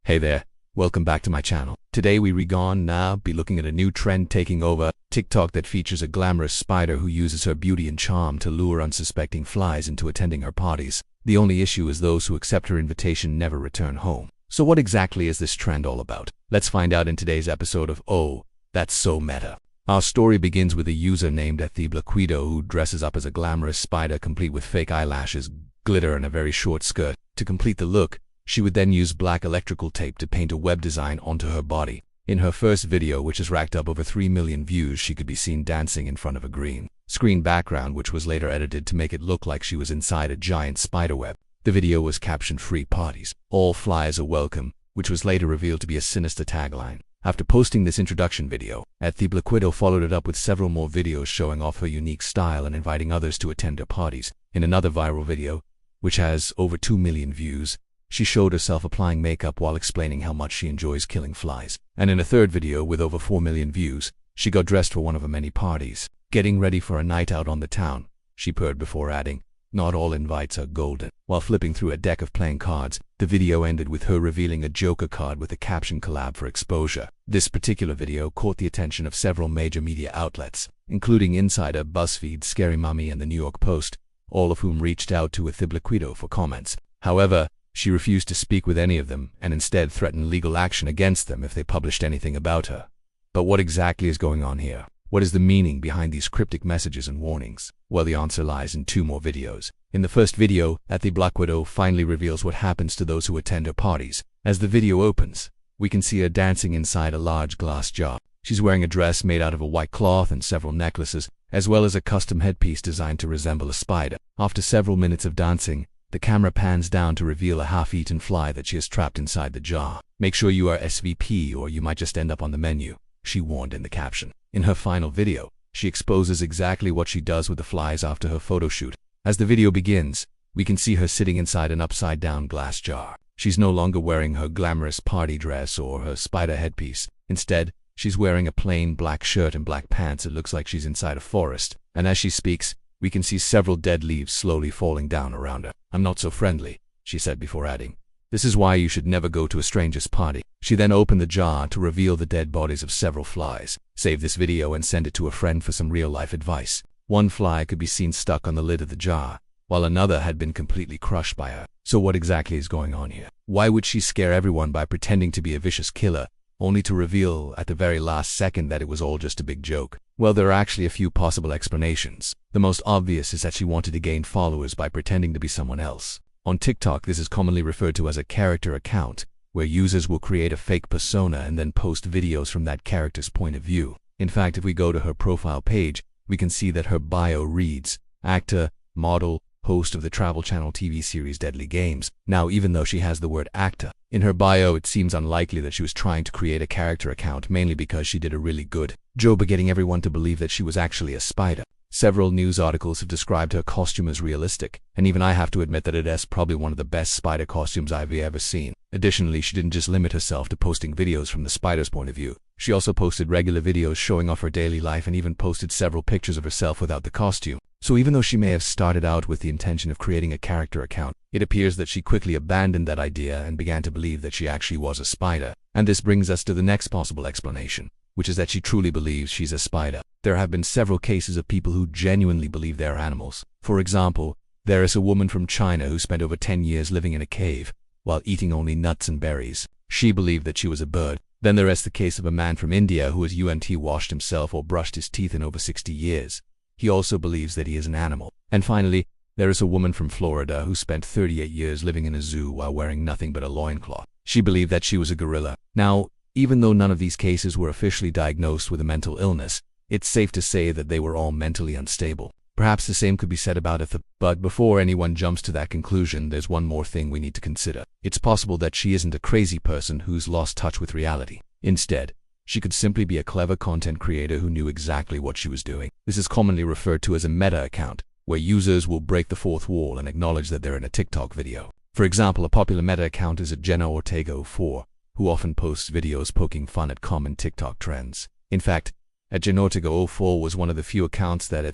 Hey there, welcome back to my channel. Today we be looking at a new trend taking over TikTok that features a glamorous spider who uses her beauty and charm to lure unsuspecting flies into attending her parties. The only issue is those who accept her invitation never return home. So what exactly is this trend all about? Let's find out in today's episode of Oh, That's So Meta. Our story begins with a user named Betrayal who dresses up as a glamorous spider complete with fake eyelashes, glitter and a very short skirt. To complete the look, she would then use black electrical tape to paint a web design onto her body. In her first video, which has racked up over 3 million views, she could be seen dancing in front of a green screen background, which was later edited to make it look like she was inside a giant spiderweb. The video was captioned "Free Parties. All flies are welcome," which was later revealed to be a sinister tagline. After posting this introduction video, Betrayal followed it up with several more videos showing off her unique style and inviting others to attend her parties. In another viral video, which has over 2 million views, she showed herself applying makeup while explaining how much she enjoys killing flies. And in a third video with over 4 million views, she got dressed for one of her many parties. Getting ready for a night out on the town, she purred before adding, "Not all invites are golden." While flipping through a deck of playing cards, the video ended with her revealing a Joker card with the caption "Collab for Exposure." This particular video caught the attention of several major media outlets, including Insider, BuzzFeed, Scary Mummy, and the New York Post, all of whom reached out to Betrayal for comments. However, she refused to speak with any of them and instead threatened legal action against them if they published anything about her. But what exactly is going on here? What is the meaning behind these cryptic messages and warnings? Well, the answer lies in 2 more videos. In the first video, Betrayal finally reveals what happens to those who attend her parties. As the video opens, we can see her dancing inside a large glass jar. She's wearing a dress made out of a white cloth and several necklaces, as well as a custom headpiece designed to resemble a spider. After several minutes of dancing, the camera pans down to reveal a half-eaten fly that she has trapped inside the jar. "Make sure you are SVP or you might just end up on the menu," she warned in the caption. In her final video, she exposes exactly what she does with the flies after her photo shoot. As the video begins, we can see her sitting inside an upside-down glass jar. She's no longer wearing her glamorous party dress or her spider headpiece. Instead, she's wearing a plain black shirt and black pants. It looks like she's inside a forest. And as she speaks, we can see several dead leaves slowly falling down around her. "I'm not so friendly," she said before adding, "This is why you should never go to a stranger's party." She then opened the jar to reveal the dead bodies of several flies. Save this video and send it to a friend for some real-life advice. One fly could be seen stuck on the lid of the jar, while another had been completely crushed by her. So what exactly is going on here? Why would she scare everyone by pretending to be a vicious killer, only to reveal at the very last second that it was all just a big joke? Well, there are actually a few possible explanations. The most obvious is that she wanted to gain followers by pretending to be someone else. On TikTok, this is commonly referred to as a character account, where users will create a fake persona and then post videos from that character's point of view. In fact, if we go to her profile page, we can see that her bio reads, "Actor, model, host of the Travel Channel TV series Deadly Games." Now, even though she has the word actor in her bio, it seems unlikely that she was trying to create a character account, mainly because she did a really good job of getting everyone to believe that she was actually a spider. Several news articles have described her costume as realistic, and even I have to admit that it is probably one of the best spider costumes I've ever seen. Additionally, she didn't just limit herself to posting videos from the spider's point of view. She also posted regular videos showing off her daily life and even posted several pictures of herself without the costume. So even though she may have started out with the intention of creating a character account, it appears that she quickly abandoned that idea and began to believe that she actually was a spider. And this brings us to the next possible explanation, which is that she truly believes she's a spider. There have been several cases of people who genuinely believe they're animals. For example, there is a woman from China who spent over 10 years living in a cave while eating only nuts and berries. She believed that she was a bird. Then there is the case of a man from India who has washed himself or brushed his teeth in over 60 years. He also believes that he is an animal. And finally, there is a woman from Florida who spent 38 years living in a zoo while wearing nothing but a loincloth. She believed that she was a gorilla. Now, even though none of these cases were officially diagnosed with a mental illness, it's safe to say that they were all mentally unstable. Perhaps the same could be said about Etha. But before anyone jumps to that conclusion, there's one more thing we need to consider. It's possible that she isn't a crazy person who's lost touch with reality. Instead, she could simply be a clever content creator who knew exactly what she was doing. This is commonly referred to as a meta account, where users will break the fourth wall and acknowledge that they're in a TikTok video. For example, a popular meta account is Jenna Ortega04, who often posts videos poking fun at common TikTok trends. In fact, Jenna Ortega04 was one of the few accounts that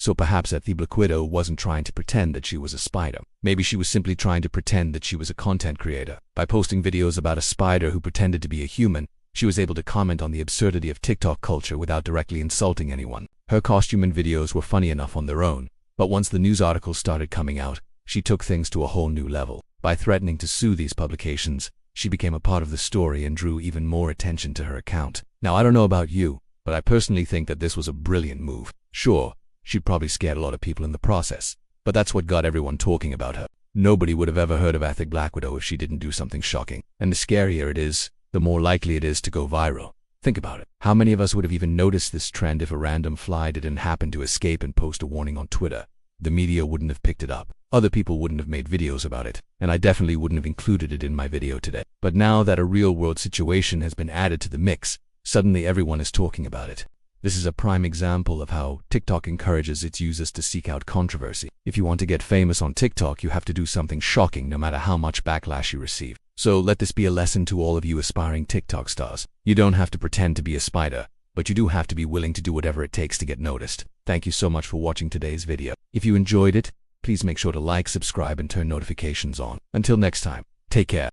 So perhaps Blackwidow wasn't trying to pretend that she was a spider. Maybe she was simply trying to pretend that she was a content creator. By posting videos about a spider who pretended to be a human, she was able to comment on the absurdity of TikTok culture without directly insulting anyone. Her costume and videos were funny enough on their own, but once the news articles started coming out, she took things to a whole new level. By threatening to sue these publications, she became a part of the story and drew even more attention to her account. Now, I don't know about you, but I personally think that this was a brilliant move. Sure, she'd probably scared a lot of people in the process, but that's what got everyone talking about her. Nobody would have ever heard of Blackwidow if she didn't do something shocking. And the scarier it is, the more likely it is to go viral. Think about it. How many of us would have even noticed this trend if a random fly didn't happen to escape and post a warning on Twitter? The media wouldn't have picked it up. Other people wouldn't have made videos about it, and I definitely wouldn't have included it in my video today. But now that a real-world situation has been added to the mix, suddenly everyone is talking about it. This is a prime example of how TikTok encourages its users to seek out controversy. If you want to get famous on TikTok, you have to do something shocking no matter how much backlash you receive. So let this be a lesson to all of you aspiring TikTok stars. You don't have to pretend to be a spider, but you do have to be willing to do whatever it takes to get noticed. Thank you so much for watching today's video. If you enjoyed it, please make sure to like, subscribe, and turn notifications on. Until next time, take care.